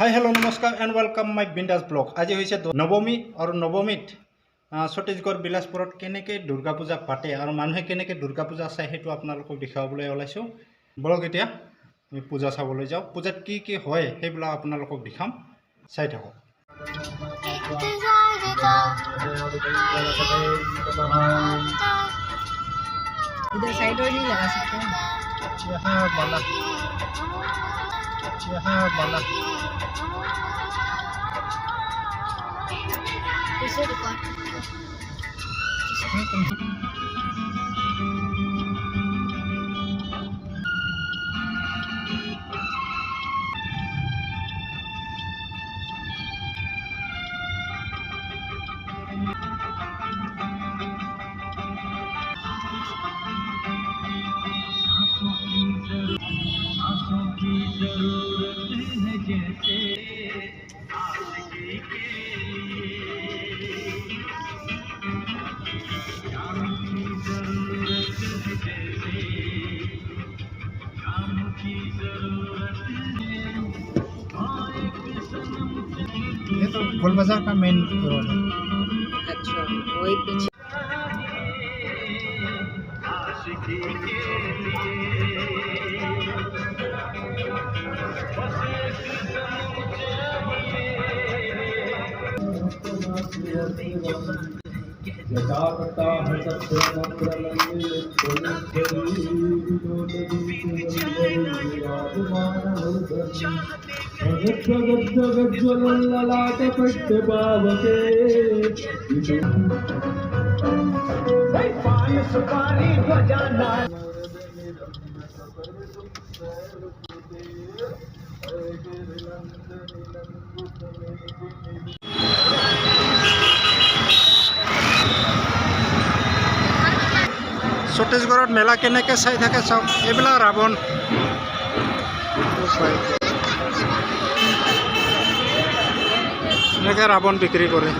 Hi hello नमस्कार and welcome my बिंदास blog. आज হৈছে नवमी और नवमीत छत्तीसगढ़ বিলাসপুৰত কেনেকৈ দুৰ্গা পূজা পাতে আৰু মানুহে কেনেকৈ দুৰ্গা পূজা চাই সেইটো আপোনালোকক দেখাবলৈ ওলাইছোঁ। বলক এতিয়া আমি পূজা চাবলৈ যাওঁ। পূজাত কি কি হয় সেইবিলাক আপোনালোকক দেখাম, চাই থাকক। इधर साइड और नहीं लगा सकते हैं। यहाँ वाला इसे रिकॉर्ड ये तो गोल बाजार का मेन रोड है। अच्छा वही पीछे ছত্তীশগড়ত মেলা কেনেকৈ চাই থাকে চাওক। এইবিলাক ৰাৱণ, এনেকৈ ৰাৱণ বিক্ৰী কৰে।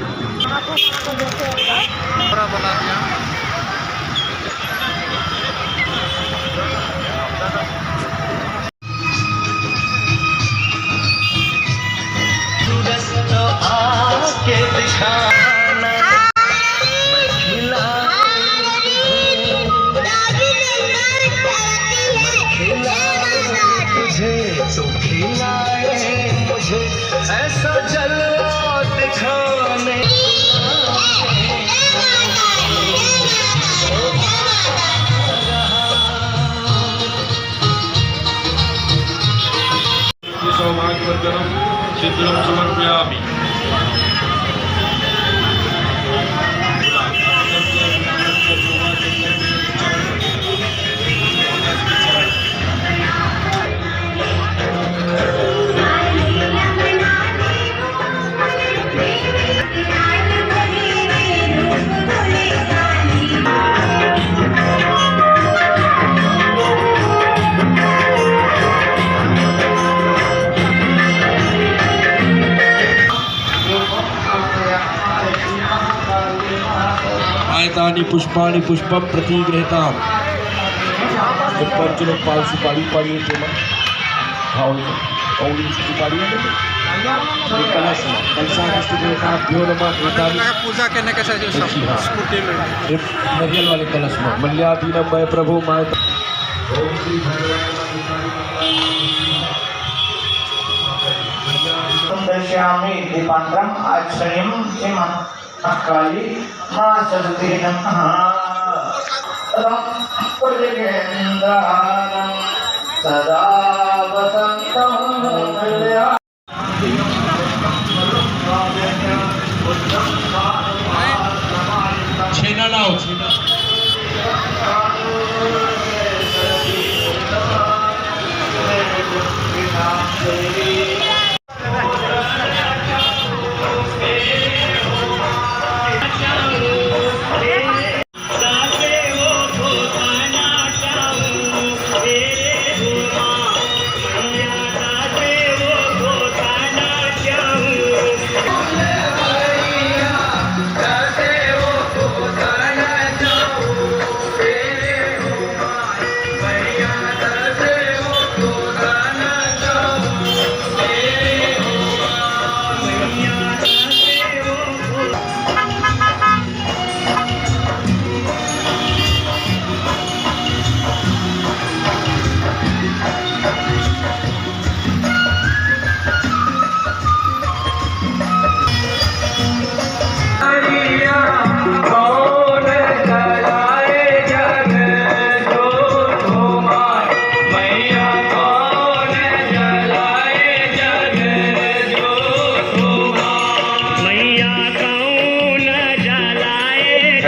ऐसा जलवा दिखाने सौभाग्यवर्धनम सिद्धम समर्पयामि। आयतानि पुष्पाणि पुष्पम प्रतिगृहताम। पंचलों पाल सुपारी पाड़ी प्रेम भाव और सुपारी कलश कलशा भ्यो नमः पूजा केनेকৈ চাইছোঁ স্কুটি লৈ नरियल वाले कलश में मल्यादीनम मय प्रभु माय दर्शयामि दीपांतरम् आचर्यं श्रीमन् काली मां सरस्वती नमः। पुष्पगन्धारं सदा वसन्तं छेना लाओ छेना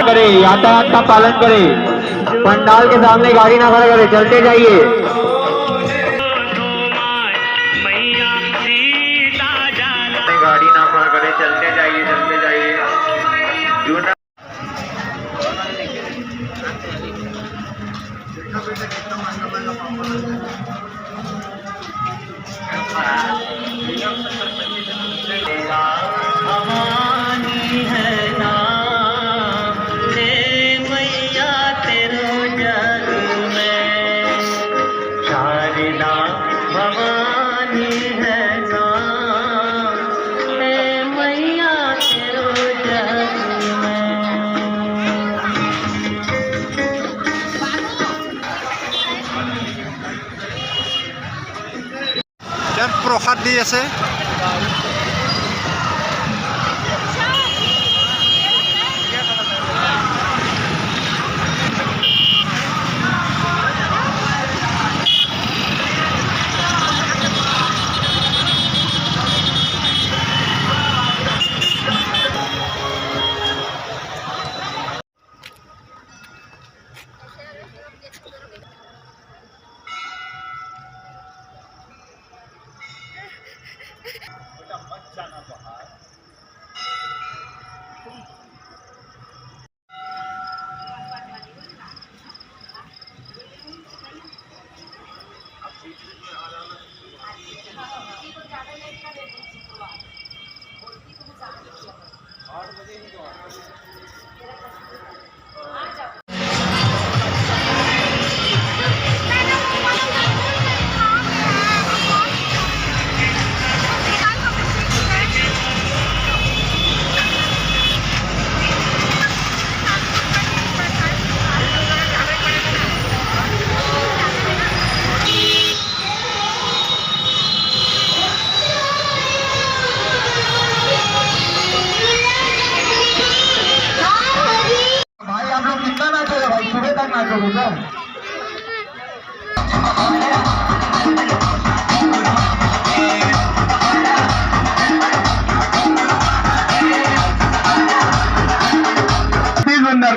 करे, यातायात का पालन करे, पंडाल के सामने गाड़ी ना खड़ा करे, चलते जाइए। गाड़ी ना खड़ा करे, चलते जाइए, चलते जाइए। প্ৰসাদ দি আছে।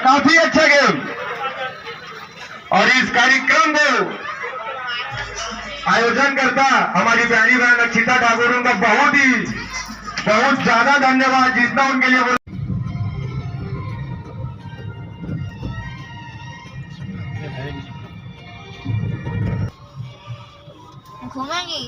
काफी अच्छा गेम। और इस कार्यक्रम को आयोजन करता हमारी प्यारी बहन अक्षिता ठाकुर, उनका बहुत ज्यादा धन्यवाद, जितना उनके लिए घूमेंगी।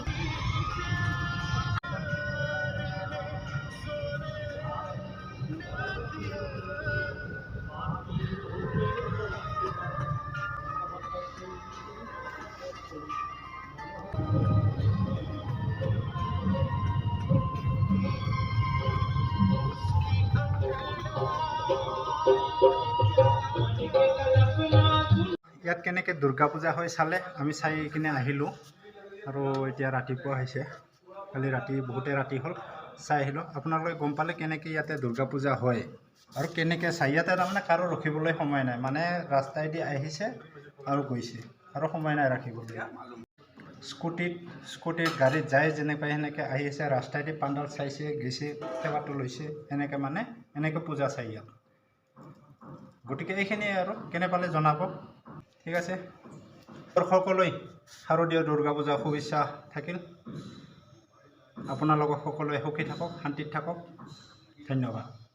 ইয়াত কেনেকৈ দুৰ্গা পূজা হয় চালে আমি চাই কিনে আহিলোঁ আৰু এতিয়া ৰাতিপুৱা হৈছে, কালি ৰাতি বহুতে ৰাতি হ'ল, চাই আহিলোঁ। আপোনালোকে গম পালে কেনেকৈ ইয়াতে দুৰ্গা পূজা হয় আৰু কেনেকৈ চাই। ইয়াতে তাৰমানে কাৰো ৰখিবলৈ সময় নাই, মানে ৰাস্তাইদি আহিছে আৰু গৈছে আৰু সময় নাই ৰাখিবলৈ। স্কুটিত গাড়ীত যায় যেনেকৈ সেনেকৈ আহিছে, ৰাস্তাইদি পাণ্ডাল চাইছে, গৈছে, সেৱাটো লৈছে, এনেকৈ মানে এনেকৈ পূজা চাই ইয়াত। গতিকে এইখিনিয়ে আৰু, কেনে পালে জনাব। ঠিক আছে, দৰ্শকলৈ শাৰদীয় দুৰ্গা পূজা শুভেচ্ছা থাকিল। আপোনালোকক সকলোৱে সুখী থাকক, শান্তিত থাকক। ধন্যবাদ।